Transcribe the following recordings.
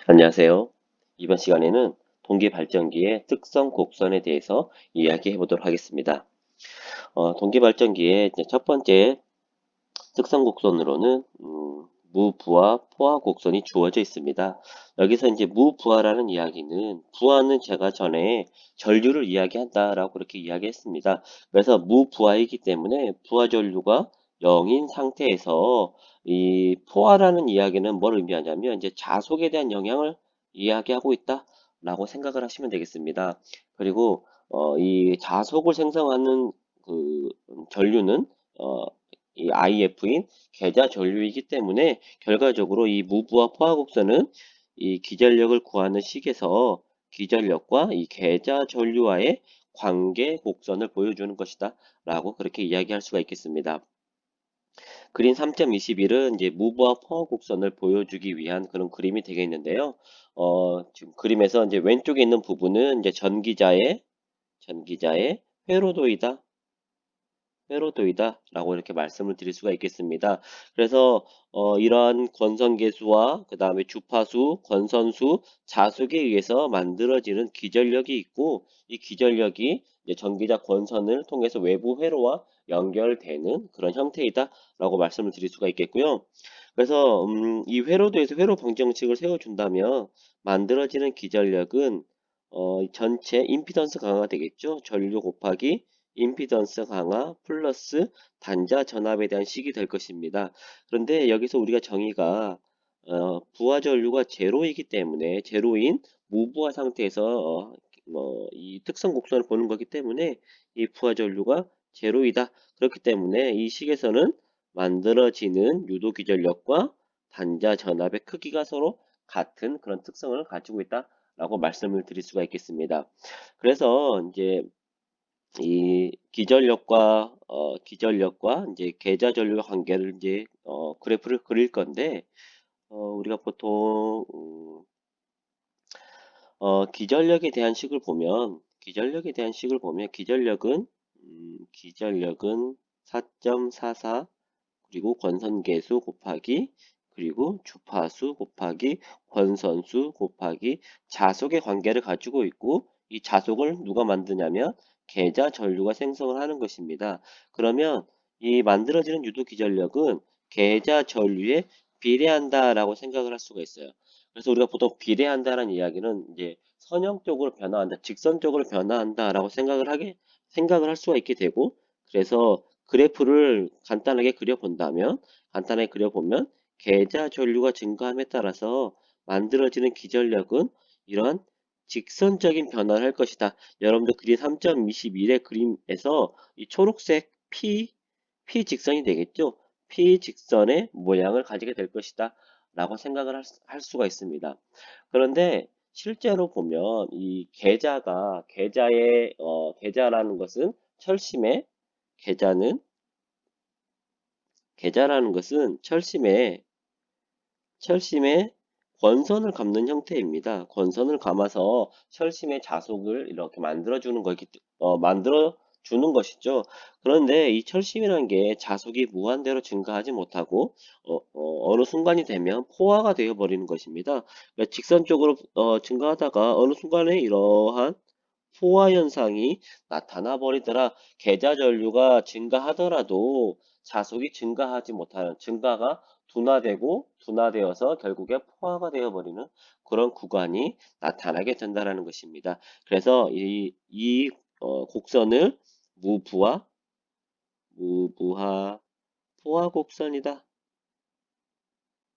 안녕하세요. 이번 시간에는 동기 발전기의 특성 곡선에 대해서 이야기해 보도록 하겠습니다. 동기 발전기의 이제 첫 번째 특성 곡선으로는 무부하, 포화 곡선이 주어져 있습니다. 여기서 이제 무부하라는 이야기는 부하는 제가 전에 전류를 이야기한다라고 그렇게 이야기했습니다. 그래서 무부하이기 때문에 부하 전류가 0인 상태에서 이 포화라는 이야기는 뭘 의미하냐면 이제 자속에 대한 영향을 이야기하고 있다라고 생각을 하시면 되겠습니다. 그리고 이 자속을 생성하는 그 전류는 어, 이 IF인 계좌 전류이기 때문에 결과적으로 이 무브와 포화 곡선은 이 기전력을 구하는 식에서 기전력과 이 계좌 전류와의 관계 곡선을 보여주는 것이다 라고 그렇게 이야기할 수가 있겠습니다. 그림 3.21은 이제 무브와 포화 곡선을 보여주기 위한 그런 그림이 되겠는데요. 지금 그림에서 이제 왼쪽에 있는 부분은 이제 전기자의 회로도이다 회로도이다라고 이렇게 말씀을 드릴 수가 있겠습니다. 그래서 이러한 권선계수와 그 다음에 주파수, 권선수, 자속에 의해서 만들어지는 기전력이 있고 이 기전력이 이제 전기자 권선을 통해서 외부 회로와 연결되는 그런 형태이다라고 말씀을 드릴 수가 있겠고요. 그래서 이 회로도에서 회로 방정식을 세워준다면 만들어지는 기전력은 전체 임피던스 강화가 되겠죠. 전류 곱하기 임피던스 강화 플러스 단자 전압에 대한 식이 될 것입니다. 그런데 여기서 우리가 정의가 부하 전류가 제로이기 때문에 제로인 무부하 상태에서 이 특성 곡선을 보는 거기 때문에 이 부하 전류가 제로이다. 그렇기 때문에 이 식에서는 만들어지는 유도 기전력과 단자 전압의 크기가 서로 같은 그런 특성을 가지고 있다라고 말씀을 드릴 수가 있겠습니다. 그래서 이제 이 기전력과 이제 계좌 전류 관계를 이제 그래프를 그릴 건데 우리가 보통 기전력은 4.44 그리고 권선계수 곱하기 그리고 주파수 곱하기 권선수 곱하기 자속의 관계를 가지고 있고 이 자속을 누가 만드냐면 계좌 전류가 생성을 하는 것입니다. 그러면 이 만들어지는 유도 기전력은 계좌 전류에 비례한다라고 생각을 할 수가 있어요. 그래서 우리가 보통 비례한다라는 이야기는 이제 선형적으로 변화한다, 직선적으로 변화한다라고 생각을 할 수가 있게 되고 그래서 그래프를 간단하게 그려보면 계좌 전류가 증가함에 따라서 만들어지는 기전력은 이러한 직선적인 변화를 할 것이다. 여러분들 그림 3.21의 그림에서 이 초록색 P 직선이 되겠죠? P 직선의 모양을 가지게 될 것이다. 라고 생각을 할 수가 있습니다. 그런데 실제로 보면 이 계좌라는 것은 계좌는 계좌라는 것은 철심의 권선을 감는 형태입니다. 권선을 감아서 철심의 자속을 이렇게 만들어 주는 것이죠. 그런데 이 철심이라는 게 자속이 무한대로 증가하지 못하고 느 순간이 되면 포화가 되어 버리는 것입니다. 그러니까 직선적으로 증가하다가 어느 순간에 이러한 포화 현상이 나타나 버리더라. 계좌 전류가 증가하더라도 자속이 증가하지 못하는 증가가 둔화되어서 결국에 포화가 되어버리는 그런 구간이 나타나게 된다는 것입니다. 그래서 이 곡선을 무부하, 무부하, 포화 곡선이다.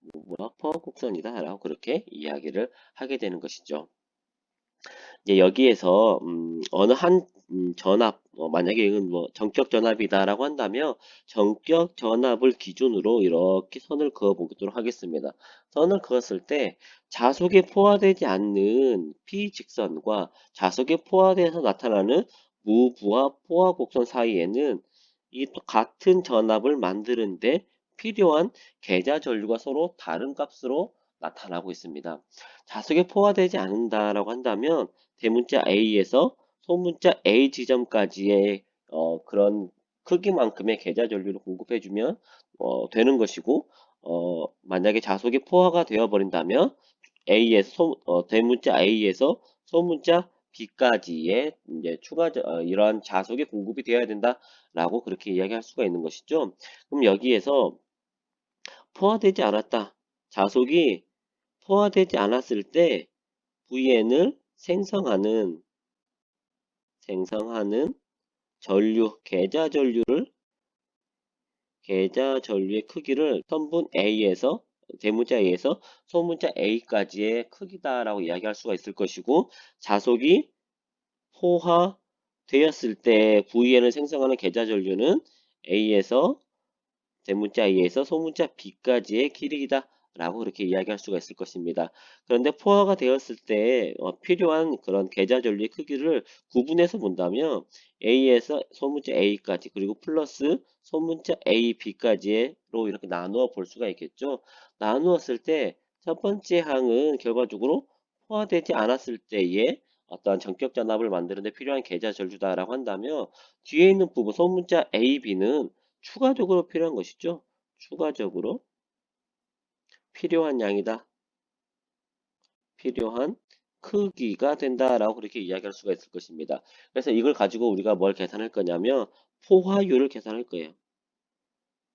무부하, 포화 곡선이다. 라고 그렇게 이야기를 하게 되는 것이죠. 이제 여기에서 어느 한 전압, 만약에 이건 뭐 정격 전압이다라고 한다면 정격 전압을 기준으로 이렇게 선을 그어 보도록 하겠습니다. 선을 그었을 때 자속에 포화되지 않는 P 직선과 자속에 포화돼서 나타나는 무부하 포화 곡선 사이에는 이 같은 전압을 만드는데 필요한 계좌 전류가 서로 다른 값으로 나타나고 있습니다. 자석에 포화되지 않는다라고 한다면 대문자 A에서 소문자 A 지점까지의 그런 크기만큼의 계좌 전류를 공급해주면 되는 것이고 만약에 자석이 포화가 되어 버린다면 대문자 A에서 소문자 B까지의 이제 이러한 자속이 공급이 되어야 된다라고 그렇게 이야기할 수가 있는 것이죠. 그럼 여기에서 포화되지 않았다. 자속이 포화되지 않았을 때 Vn을 생성하는 계좌 전류의 크기를 선분 A에서 대문자 A에서 소문자 A까지의 크기다라고 이야기할 수가 있을 것이고, 자속이 포화되었을 때 Vn을 생성하는 계좌 전류는 A에서 대문자 A에서 소문자 B까지의 길이다 라고 그렇게 이야기할 수가 있을 것입니다. 그런데 포화가 되었을 때 필요한 그런 계좌 전류의 크기를 구분해서 본다면 A에서 소문자 A까지 그리고 플러스 소문자 A, B까지로 이렇게 나누어 볼 수가 있겠죠. 나누었을 때 첫 번째 항은 결과적으로 포화되지 않았을 때의 어떠한 전격 전압을 만드는 데 필요한 계좌 전류다라고 한다면, 뒤에 있는 부분 소문자 A, B는 추가적으로 필요한 것이죠. 추가적으로 필요한 양이다. 필요한 크기가 된다라고 그렇게 이야기할 수가 있을 것입니다. 그래서 이걸 가지고 우리가 뭘 계산할 거냐면 포화율을 계산할 거예요.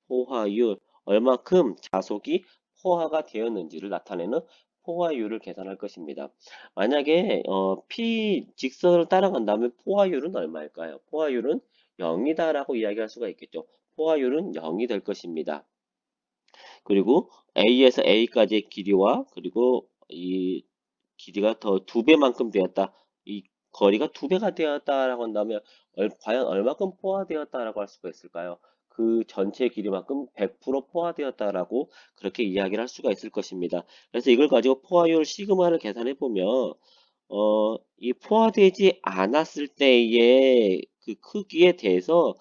포화율, 얼마큼 자속이 포화가 되었는지를 나타내는 포화율을 계산할 것입니다. 만약에 P 직선을 따라간다면 포화율은 얼마일까요? 포화율은 0이다라고 이야기할 수가 있겠죠. 포화율은 0이 될 것입니다. 그리고 A에서 A까지의 길이와 그리고 이 길이가 더 2배만큼 되었다. 이 거리가 2배가 되었다라고 한다면 과연 얼마큼 포화되었다라고 할 수가 있을까요? 그 전체 길이만큼 100% 포화되었다라고 그렇게 이야기를 할 수가 있을 것입니다. 그래서 이걸 가지고 포화율 시그마를 계산해 보면 이 포화되지 않았을 때의 그 크기에 대해서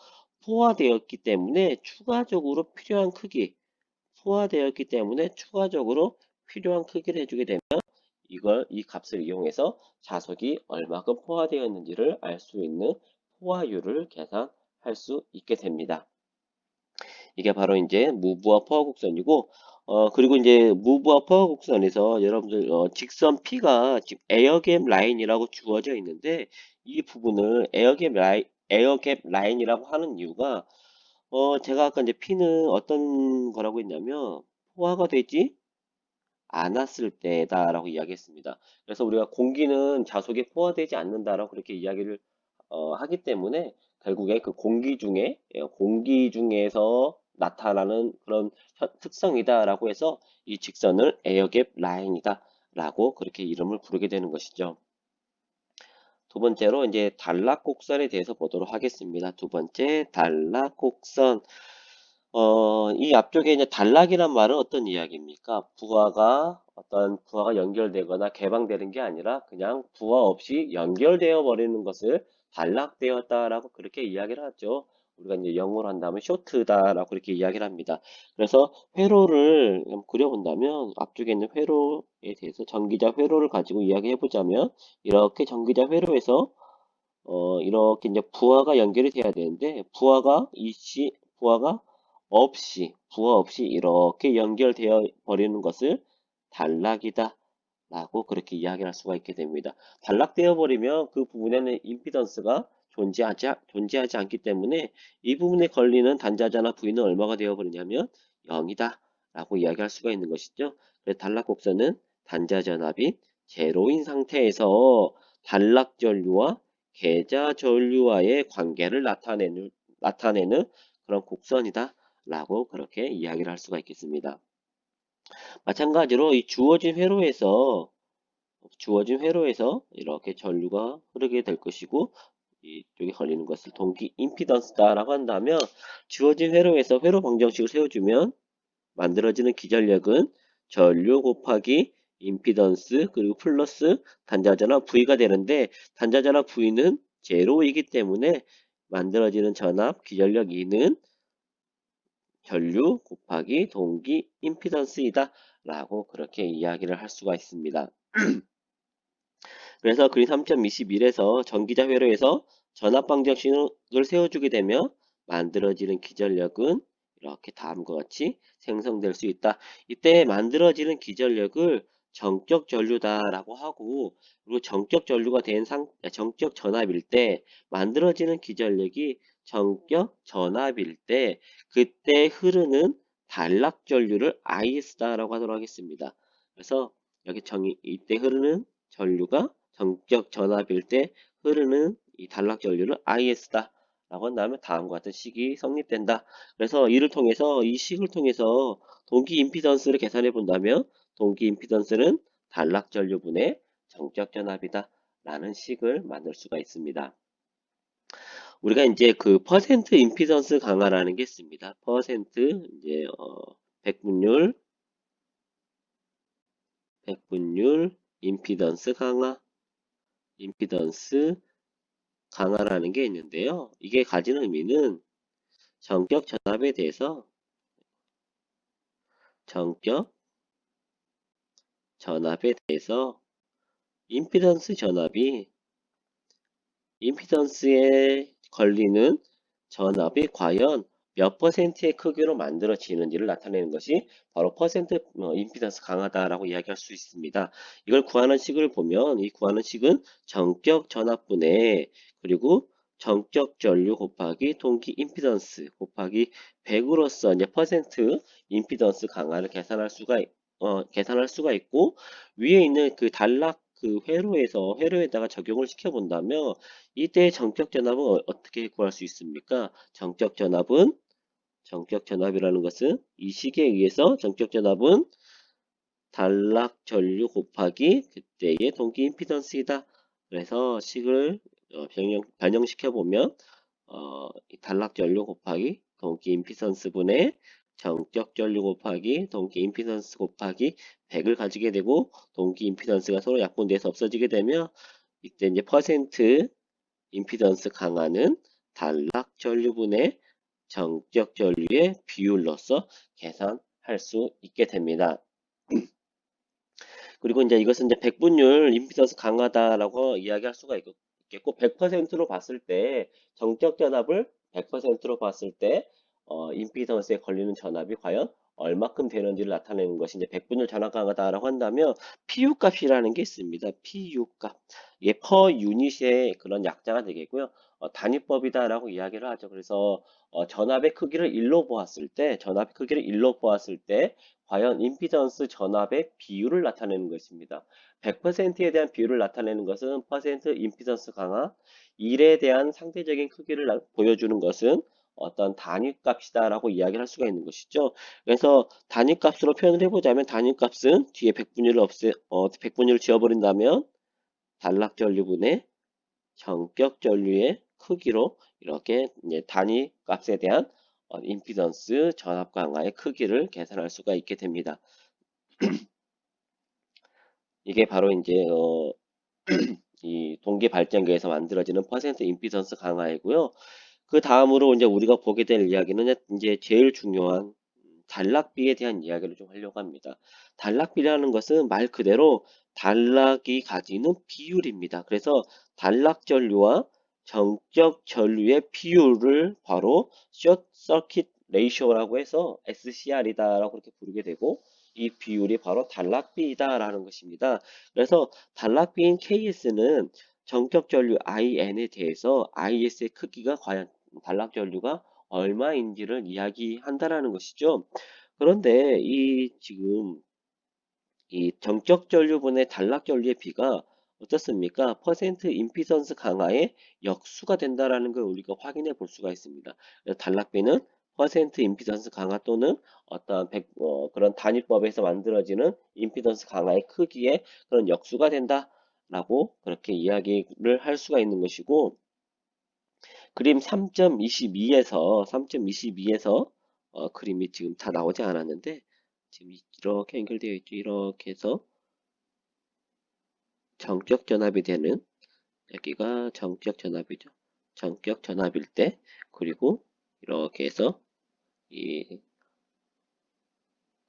포화되었기 때문에 추가적으로 필요한 크기, 포화되었기 때문에 추가적으로 필요한 크기를 해주게 되면 이 값을 이용해서 자석이 얼마큼 포화되었는지를 알 수 있는 포화율을 계산할 수 있게 됩니다. 이게 바로 이제 무브와 포화 곡선이고, 그리고 이제 무브와 포화 곡선에서 여러분들 직선 P가 지금 에어갭 라인이라고 주어져 있는데, 이 부분을 에어갭 라인이라고 하는 이유가 제가 아까 이제 P는 어떤 거라고 했냐면 포화가 되지 않았을 때다라고 이야기했습니다. 그래서 우리가 공기는 자석에 포화되지 않는다라고 그렇게 이야기를 하기 때문에 결국에 그 공기 중에서 나타나는 그런 특성이다라고 해서 이 직선을 에어갭 라인이다라고 그렇게 이름을 부르게 되는 것이죠. 두 번째로 이제 단락곡선에 대해서 보도록 하겠습니다. 두 번째 단락곡선. 이 앞쪽에 이제 단락이란 말은 어떤 이야기입니까? 부하가 연결되거나 개방되는 게 아니라 그냥 부하 없이 연결되어 버리는 것을 단락되었다라고 그렇게 이야기를 하죠. 우리가 이제 영어로 한다면 쇼트다라고 그렇게 이야기를 합니다. 그래서 회로를 그려본다면 앞쪽에 있는 회로에 대해서 전기자 회로를 가지고 이야기해 보자면 이렇게 전기자 회로에서 이렇게 이제 부하가 연결이 돼야 되는데 부하 없이 이렇게 연결되어 버리는 것을 단락이다 라고 그렇게 이야기할 수가 있게 됩니다. 단락되어 버리면 그 부분에는 임피던스가 존재하지 않기 때문에 이 부분에 걸리는 단자자나 V는 얼마가 되어 버리냐면 0이다 라고 이야기할 수가 있는 것이죠. 그래서 단락곡선은 단자 전압이 제로인 상태에서 단락 전류와 계좌 전류와의 관계를 나타내는 그런 곡선이다 라고 그렇게 이야기를 할 수가 있겠습니다. 마찬가지로 이 주어진 회로에서 이렇게 전류가 흐르게 될 것이고, 이쪽에 걸리는 것을 동기 임피던스다라고 한다면 주어진 회로에서 회로 방정식을 세워주면 만들어지는 기전력은 전류 곱하기 임피던스 그리고 플러스 단자전압 V가 되는데, 단자전압 V는 제로이기 때문에 만들어지는 전압 기전력 E는 전류 곱하기 동기 임피던스이다 라고 그렇게 이야기를 할 수가 있습니다. 그래서 그림 3.21에서 전기자 회로에서 전압 방정식을 세워주게 되면 만들어지는 기전력은 이렇게 다음과 같이 생성될 수 있다. 이때 만들어지는 기전력을 정격 전류다라고 하고, 그리고 정격 전류가 된 정격 전압일 때 만들어지는 기전력이 정격 전압일 때 그때 흐르는 단락 전류를 IS다라고 하도록 하겠습니다. 그래서 여기 이때 흐르는 전류가 정격 전압일 때 흐르는 이 단락 전류를 IS다. 라고 한다면 다음과 같은 식이 성립된다. 그래서 이 식을 통해서 동기 임피던스를 계산해 본다면 동기 임피던스는 단락 전류분의 정격 전압이다. 라는 식을 만들 수가 있습니다. 우리가 이제 그 퍼센트 임피던스 강화라는 게 있습니다. 퍼센트 이제 백분율 임피던스 강화라는 게 있는데요. 이게 가진 의미는 정격 전압에 대해서 임피던스에 걸리는 전압이 과연 몇 퍼센트의 크기로 만들어지는지를 나타내는 것이 바로 퍼센트 임피던스 강하다라고 이야기할 수 있습니다. 이걸 구하는 식을 보면 이 구하는 식은 정격 전압분의 그리고 정격 전류 곱하기 동기 임피던스 곱하기 100으로서 이제 퍼센트 임피던스 강화를 계산할 수가 있고, 위에 있는 그 단락 그 회로에다가 적용을 시켜 본다면 이때 정격 전압은 어떻게 구할 수 있습니까? 정격 전압이라는 것은 이 식에 의해서 정격 전압은 단락 전류 곱하기 그때의 동기 임피던스이다. 그래서 식을 변형시켜 보면 이 단락 전류 곱하기 동기 임피던스 분의 정격 전류 곱하기 동기 임피던스 곱하기 100을 가지게 되고, 동기 임피던스가 서로 약분돼서 없어지게 되면 이때 이제 퍼센트 임피던스 강화는 단락 전류분의 정격 전류의 비율로서 계산할 수 있게 됩니다. 그리고 이제 이것은 이제 백분율 임피던스 강하다라고 이야기할 수가 있겠고, 100%로 봤을 때 정적 전압을 100%로 봤을 때 임피던스에 걸리는 전압이 과연 얼마큼 되는지를 나타내는 것이 이제 백분율 전압 강하다라고 한다면 PU 값이라는 게 있습니다. PU 값. 이게 per 유닛의 그런 약자가 되겠고요. 단위법이다라고 이야기를 하죠. 그래서 전압의 크기를 1로 보았을 때 과연 임피던스 전압의 비율을 나타내는 것입니다. 100%에 대한 비율을 나타내는 것은 퍼센트 임피던스 강화, 1에 대한 상대적인 크기를 보여주는 것은 어떤 단위값이다라고 이야기를 할 수가 있는 것이죠. 그래서 단위값으로 표현을 해보자면 단위값은 뒤에 100분율을 지워버린다면 단락 전류분의 정격 전류의 크기로 이렇게 이제 단위값에 대한 임피던스 전압 강화의 크기를 계산할 수가 있게 됩니다. 이게 바로 이제 이 동기 발전기에서 만들어지는 퍼센트 임피던스 강화이고요. 그 다음으로 이제 우리가 보게 될 이야기는 이제 제일 중요한 단락비에 대한 이야기를 좀 하려고 합니다. 단락비라는 것은 말 그대로 단락이 가지는 비율입니다. 그래서 단락 전류와 정적 전류의 비율을 바로 숏 서킷 레이쇼라고 해서 SCR이다라고 그렇게 부르게 되고, 이 비율이 바로 단락비이다라는 것입니다. 그래서 단락비인 KS는 정격 전류 IN에 대해서 IS의 크기가 과연 단락 전류가 얼마인지를 이야기한다라는 것이죠. 그런데 지금 이 정격 전류분의 단락 전류의 비가 어떻습니까? 퍼센트 임피던스 강화의 역수가 된다라는 걸 우리가 확인해 볼 수가 있습니다. 단락비는 퍼센트 임피던스 강화 또는 어떤 그런 단위법에서 만들어지는 임피던스 강화의 크기의 그런 역수가 된다라고 그렇게 이야기를 할 수가 있는 것이고, 그림 3.22에서 그림이 지금 다 나오지 않았는데 지금 이렇게 연결되어 있죠. 이렇게 해서 정격 전압이 되는, 여기가 정격 전압이죠. 정격 전압일 때, 그리고 이렇게 해서 이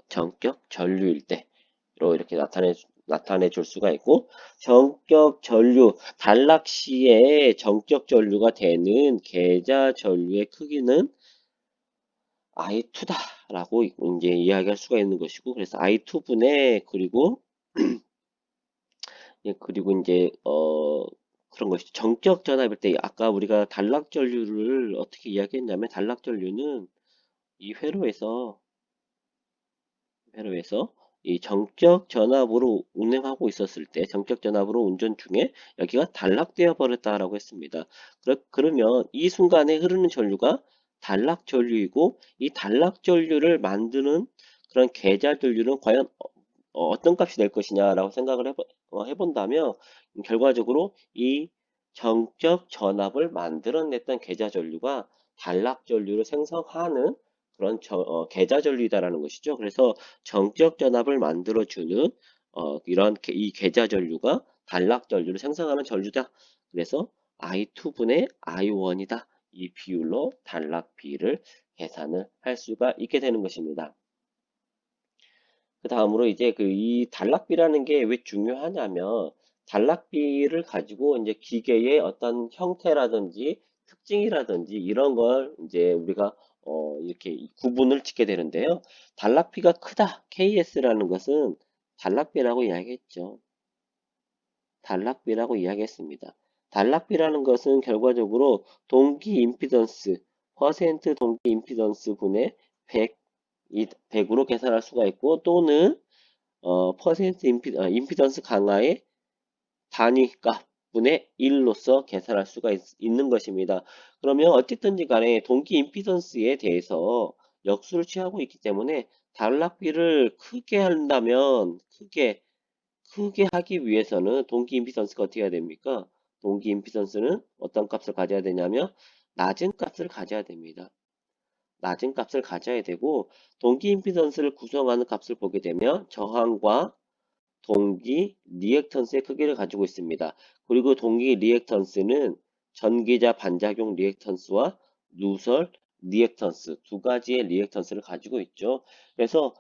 정격 전류일 때 이렇게 나타내 줄 수가 있고, 정격 전류 단락 시에 정격 전류가 되는 계좌 전류의 크기는 I2다라고 이제 이야기할 수가 있는 것이고, 그래서 I2분의 그리고 예, 그리고 이제 그런 것이죠. 정적 전압일 때 아까 우리가 단락전류를 어떻게 이야기했냐면 단락전류는 이 회로에서 이 정적 전압으로 운행하고 있었을 때 정적 전압으로 운전 중에 여기가 단락되어 버렸다라고 했습니다. 그러면 이 순간에 흐르는 전류가 단락전류이고 이 단락전류를 만드는 그런 계좌전류는 과연 떤 값이 될 것이냐라고 생각을 해본다면 결과적으로 이 정적 전압을 만들어냈던 계좌전류가 단락전류를 생성하는 그런 계좌전류다라는 것이죠. 그래서 정적 전압을 만들어주는 이 계좌전류가 단락전류를 생성하는 전류다. 그래서 I2분의 I1이다. 이 비율로 단락비를 계산을 할 수가 있게 되는 것입니다. 그 다음으로 이제 이 단락비라는 게 왜 중요하냐면 단락비를 가지고 이제 기계의 어떤 형태라든지 특징이라든지 이런 걸 이제 우리가 이렇게 구분을 짓게 되는데요. 단락비가 크다 KS라는 것은 단락비라고 이야기했죠. 단락비라고 이야기했습니다. 단락비라는 것은 결과적으로 동기 임피던스 퍼센트 동기 임피던스 분의 100 100으로 계산할 수가 있고 또는 퍼센트 임피던스 강화의 단위값 분의 1로서 계산할 수가 있는 것입니다. 그러면 어쨌든지 간에 동기 임피던스에 대해서 역수를 취하고 있기 때문에 단락비를 크게 한다면 크게 하기 위해서는 동기 임피던스가 어떻게 해야 됩니까? 동기 임피던스는 어떤 값을 가져야 되냐면 낮은 값을 가져야 됩니다. 낮은 값을 가져야 되고 동기 임피던스를 구성하는 값을 보게 되면 저항과 동기 리액턴스의 크기를 가지고 있습니다. 그리고 동기 리액턴스는 전기자 반작용 리액턴스와 누설 리액턴스 두 가지의 리액턴스를 가지고 있죠. 그래서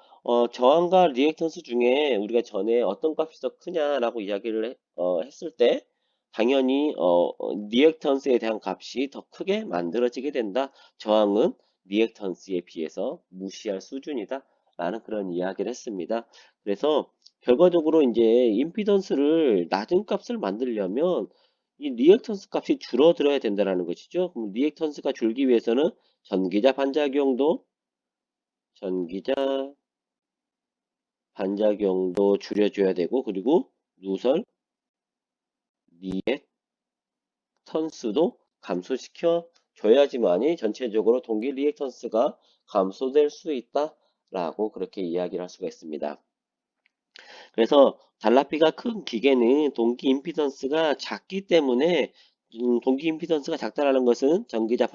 저항과 리액턴스 중에 우리가 전에 어떤 값이 더 크냐라고 이야기를 했을 때 당연히 리액턴스에 대한 값이 더 크게 만들어지게 된다. 저항은 리액턴스에 비해서 무시할 수준이다. 라는 그런 이야기를 했습니다. 그래서 결과적으로 이제 임피던스를 낮은 값을 만들려면 이 리액턴스 값이 줄어들어야 된다는 것이죠. 그럼 리액턴스가 줄기 위해서는 전기자 반작용도 줄여줘야 되고 그리고 누설 리액턴스도 감소시켜 줘야지만이 전체적으로 동기 리액턴스가 감소될 수 있다라고 그렇게 이야기를 할 수가 있습니다. 그래서 단락비가 큰 기계는 동기 임피던스가 작기 때문에 동기 임피던스가 작다라는 것은 전기자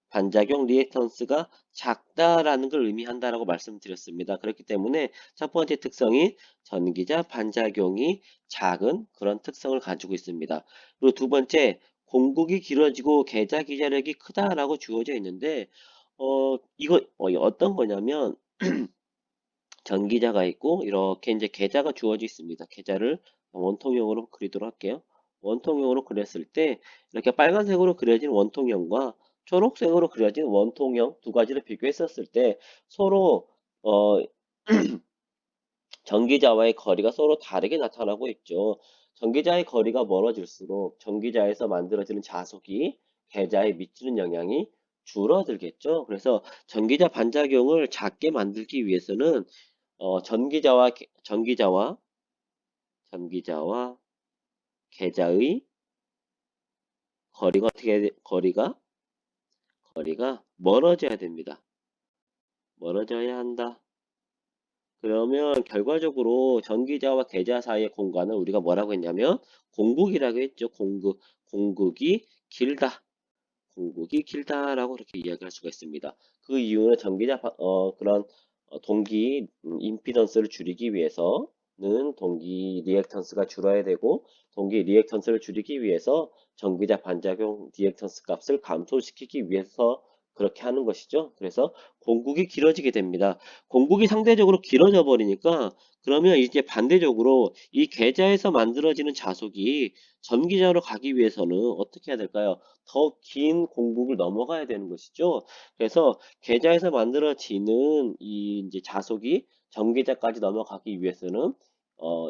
반작용 리액턴스가 작다라는 걸 의미한다라고 말씀드렸습니다. 그렇기 때문에 첫 번째 특성이 전기자 반작용이 작은 그런 특성을 가지고 있습니다. 그리고 두 번째 공국이 길어지고 계좌 기자력이 크다라고 주어져 있는데 이거 어떤 거냐면 전기자가 있고 이렇게 이제 계좌가 주어져 있습니다. 계좌를 원통형으로 그리도록 할게요. 원통형으로 그렸을 때 이렇게 빨간색으로 그려진 원통형과 초록색으로 그려진 원통형 두 가지를 비교했었을 때 서로 어, 전기자와의 거리가 서로 다르게 나타나고 있죠. 전기자의 거리가 멀어질수록 전기자에서 만들어지는 자속이 계좌에 미치는 영향이 줄어들겠죠. 그래서 전기자 반작용을 작게 만들기 위해서는 전기자와 계좌의 거리가 거리가 멀어져야 됩니다. 멀어져야 한다. 그러면 결과적으로 전기자와 계좌 사이의 공간을 우리가 뭐라고 했냐면 공국이라고 했죠. 공국이 길다. 공국이 길다라고 그렇게 이야기할 수가 있습니다. 그 이유는 그런 동기 임피던스를 줄이기 위해서는 동기 리액턴스가 줄어야 되고 동기 리액턴스를 줄이기 위해서 전기자 반작용 리액턴스 값을 감소시키기 위해서 그렇게 하는 것이죠. 그래서 공국이 길어지게 됩니다. 공국이 상대적으로 길어져 버리니까 그러면 이제 반대적으로 이 계좌에서 만들어지는 자속이 전기자로 가기 위해서는 어떻게 해야 될까요? 더 긴 공국을 넘어가야 되는 것이죠. 그래서 계좌에서 만들어지는 이 이제 자속이 전기자까지 넘어가기 위해서는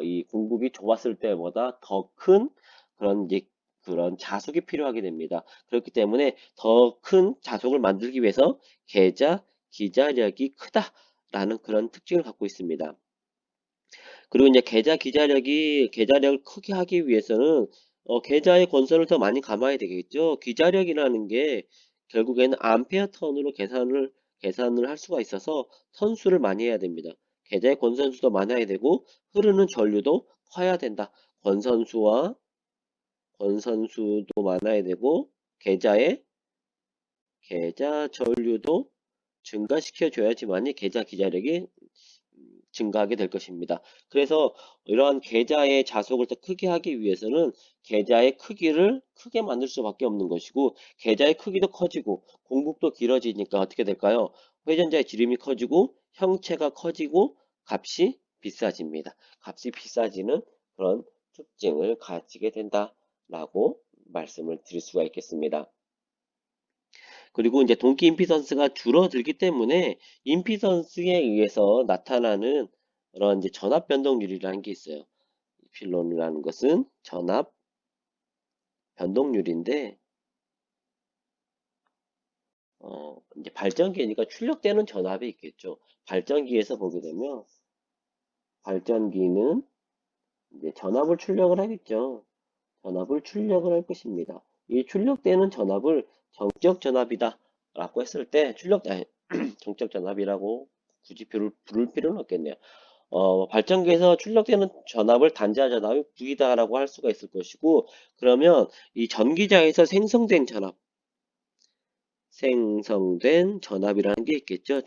이 공국이 좁았을 때보다 더 큰 그런 이제 그런 자속이 필요하게 됩니다. 그렇기 때문에 더 큰 자속을 만들기 위해서 계좌 기자력이 크다라는 그런 특징을 갖고 있습니다. 그리고 이제 계좌력을 크게 하기 위해서는 계좌의 권선을 더 많이 감아야 되겠죠. 기자력이라는 게 결국에는 암페어 턴으로 계산을 할 수가 있어서 선수를 많이 해야 됩니다. 계좌의 권선수도 많아야 되고 흐르는 전류도 커야 된다. 권선수와 권선수도 많아야 되고 계좌 전류도 증가시켜 줘야지만이 계좌 기자력이 증가하게 될 것입니다. 그래서 이러한 계좌의 자속을 더 크게 하기 위해서는 계좌의 크기를 크게 만들 수밖에 없는 것이고 계좌의 크기도 커지고 공국도 길어지니까 어떻게 될까요? 회전자의 지름이 커지고 형체가 커지고 값이 비싸집니다. 값이 비싸지는 그런 특징을 가지게 된다라고 말씀을 드릴 수가 있겠습니다. 그리고 이제 동기 임피던스가 줄어들기 때문에 임피던스에 의해서 나타나는 그런 이제 전압 변동률이라는 게 있어요. 필론이라는 것은 전압 변동률인데 이제 발전기니까 출력되는 전압이 있겠죠. 발전기에서 보게 되면 발전기는 이제 전압을 출력을 하겠죠. 전압을 출력을 할 것입니다. 이 출력되는 전압을 정적 전압이다 라고 했을 때 정적 전압이라고 굳이 부를 필요는 없겠네요. 발전기에서 출력되는 전압을 단자 전압이 V다라고 할 수가 있을 것이고, 그러면 이 전기자에서 생성된 전압이라는 게 있겠죠.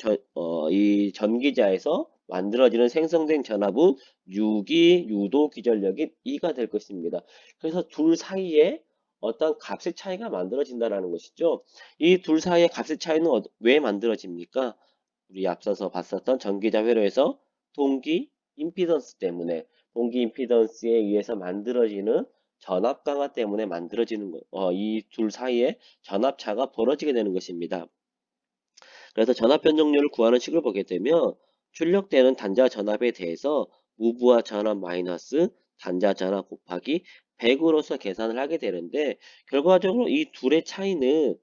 이 전기자에서 만들어지는 생성된 전압은 유도 기전력인 E가 될 것입니다. 그래서 둘 사이에 어떤 값의 차이가 만들어진다는 것이죠. 이 둘 사이의 값의 차이는 왜 만들어집니까? 우리 앞서서 봤었던 전기자 회로에서 동기 임피던스 때문에 동기 임피던스에 의해서 만들어지는 전압 강화 때문에 만들어지는 이 둘 사이에 전압차가 벌어지게 되는 것입니다. 그래서 전압 변동률을 구하는 식을 보게 되면 출력되는 단자 전압에 대해서 무부하 전압 마이너스 단자 전압 곱하기 100으로서 계산을 하게 되는데 결과적으로 이 둘의 차이는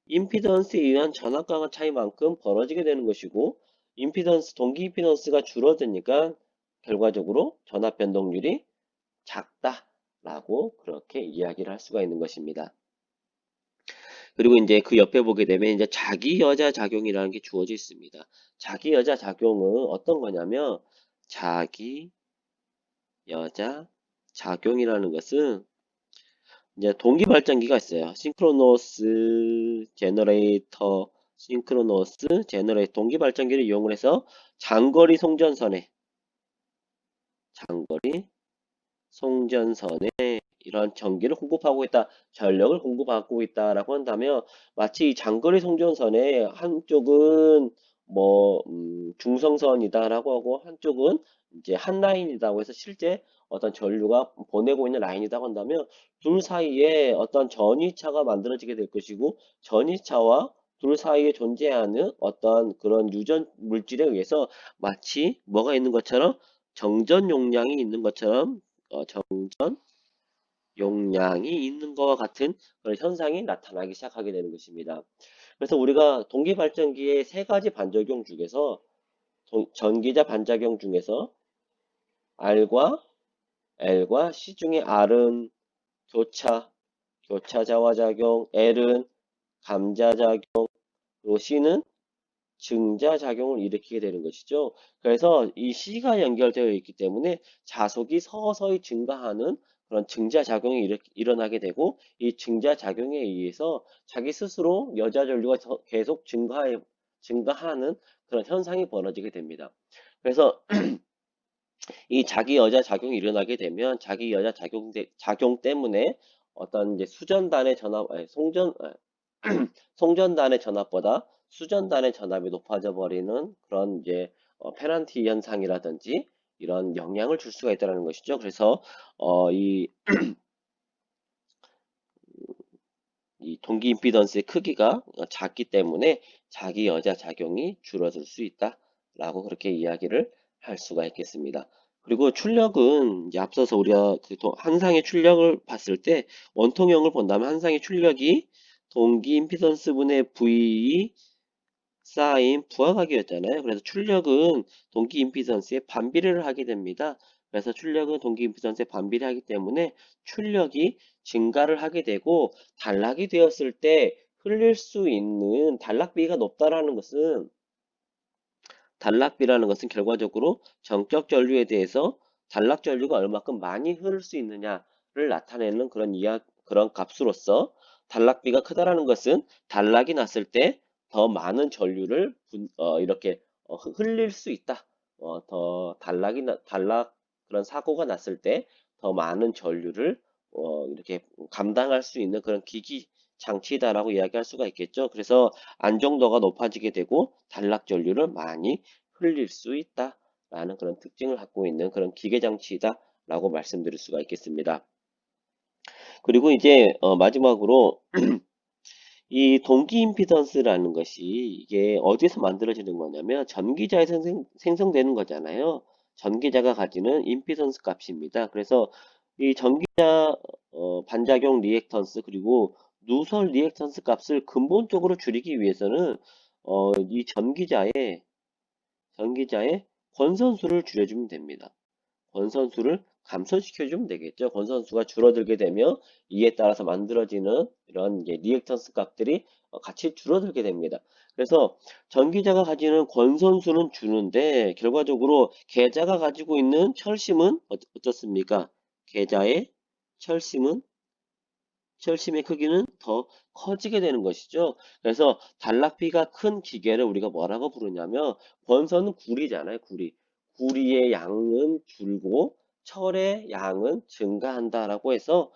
임피던스에 의한 전압 강화 차이만큼 벌어지게 되는 것이고 동기 임피던스가 줄어드니까 결과적으로 전압 변동률이 작다라고 그렇게 이야기를 할 수가 있는 것입니다. 그리고 이제 그 옆에 보게 되면 이제 자기 여자 작용이라는 게 주어져 있습니다. 자기 여자 작용은 어떤 거냐면 자기 여자 작용이라는 것은 이제 동기 발전기가 있어요. 싱크로노스 제너레이터 동기 발전기를 이용을 해서 장거리 송전선에 이런 전기를 공급하고 있다, 전력을 공급하고 있다라고 한다면 마치 이 장거리 송전선의 한쪽은 뭐 중성선이다라고 하고 한쪽은 이제 한 라인이라고 해서 실제 어떤 전류가 보내고 있는 라인이라고 한다면 둘 사이에 어떤 전위차가 만들어지게 될 것이고 전위차와 둘 사이에 존재하는 어떤 그런 유전 물질에 의해서 마치 뭐가 있는 것처럼 정전 용량이 있는 것처럼 정전 용량이 있는 것과 같은 그런 현상이 나타나기 시작하게 되는 것입니다. 그래서 우리가 동기 발전기의 세 가지 반작용 중에서 전기자 반작용 중에서 L과 C 중에 R은 교차 자화작용, L은 감자작용, 그리고 C는 증자작용을 일으키게 되는 것이죠. 그래서 이 C가 연결되어 있기 때문에 자속이 서서히 증가하는 그런 증자작용이 일어나게 되고 이 증자작용에 의해서 자기 스스로 여자 전류가 계속 증가하는 그런 현상이 벌어지게 됩니다. 그래서 이 자기 여자 작용이 일어나게 되면 자기 여자 작용 때문에 어떤 이제 수전단의 전압, 송전단의 전압보다 수전단의 전압이 높아져 버리는 그런 이제 페널티 현상이라든지 이런 영향을 줄 수가 있다는 것이죠. 그래서 이 동기 임피던스의 크기가 작기 때문에 자기 여자 작용이 줄어들 수 있다라고 그렇게 이야기를 할 수가 있겠습니다. 그리고 출력은 이제 앞서서 우리가 한 상의 출력을 봤을 때 원통형을 본다면 한 상의 출력이 동기 임피던스 분의 V 쌓인 부하각이었잖아요. 그래서 출력은 동기 임피던스에 반비례를 하게 됩니다. 그래서 출력은 동기 임피던스에 반비례하기 때문에 출력이 증가를 하게 되고 단락이 되었을 때 흘릴 수 있는 단락비가 높다라는 것은 단락비라는 것은 결과적으로 정적 전류에 대해서 단락 전류가 얼마큼 많이 흐를 수 있느냐를 나타내는 그런 값으로서 단락비가 크다라는 것은 단락이 났을 때 더 많은 전류를 이렇게 흘릴 수 있다. 더 단락 그런 사고가 났을 때 더 많은 전류를 이렇게 감당할 수 있는 그런 기기 장치다라고 이야기할 수가 있겠죠. 그래서 안정도가 높아지게 되고 단락 전류를 많이 흘릴 수 있다라는 그런 특징을 갖고 있는 그런 기계 장치다라고 말씀드릴 수가 있겠습니다. 그리고 이제 마지막으로 이 동기 임피던스라는 것이 이게 어디서 만들어지는 거냐면 전기자에서 생성되는 거잖아요. 전기자가 가지는 임피던스 값입니다. 그래서 이 전기자 반작용 리액턴스 그리고 누설 리액턴스 값을 근본적으로 줄이기 위해서는 이 전기자의 권선수를 줄여주면 됩니다. 권선수를 감소시켜주면 되겠죠. 권선수가 줄어들게 되면 이에 따라서 만들어지는 이런 이제 리액턴스 값들이 같이 줄어들게 됩니다. 그래서 전기자가 가지는 권선수는 주는데 결과적으로 계자가 가지고 있는 철심은 어떻습니까? 계자의 철심의 크기는 더 커지게 되는 것이죠. 그래서 단락비가 큰 기계를 우리가 뭐라고 부르냐면 권선은 구리잖아요. 구리. 구리의 양은 줄고 철의 양은 증가한다라고 해서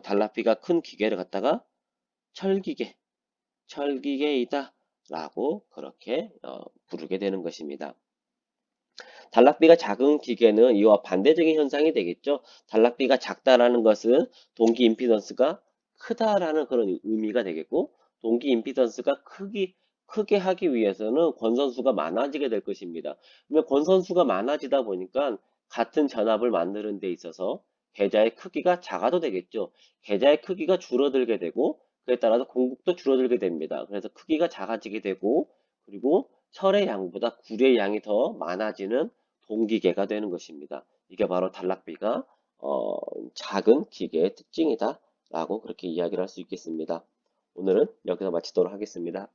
단락비가 큰 기계를 갖다가 철기계, 철기계이다 라고 그렇게 부르게 되는 것입니다. 단락비가 작은 기계는 이와 반대적인 현상이 되겠죠. 단락비가 작다라는 것은 동기 임피던스가 크다라는 그런 의미가 되겠고, 동기 임피던스가 크게 하기 위해서는 권선수가 많아지게 될 것입니다. 그러면 권선수가 많아지다 보니까 같은 전압을 만드는 데 있어서 계좌의 크기가 작아도 되겠죠. 계좌의 크기가 줄어들게 되고, 그에 따라서 공급도 줄어들게 됩니다. 그래서 크기가 작아지게 되고, 그리고 철의 양보다 구리의 양이 더 많아지는 동기계가 되는 것입니다. 이게 바로 단락비가 작은 기계의 특징이다 라고 그렇게 이야기를 할 수 있겠습니다. 오늘은 여기서 마치도록 하겠습니다.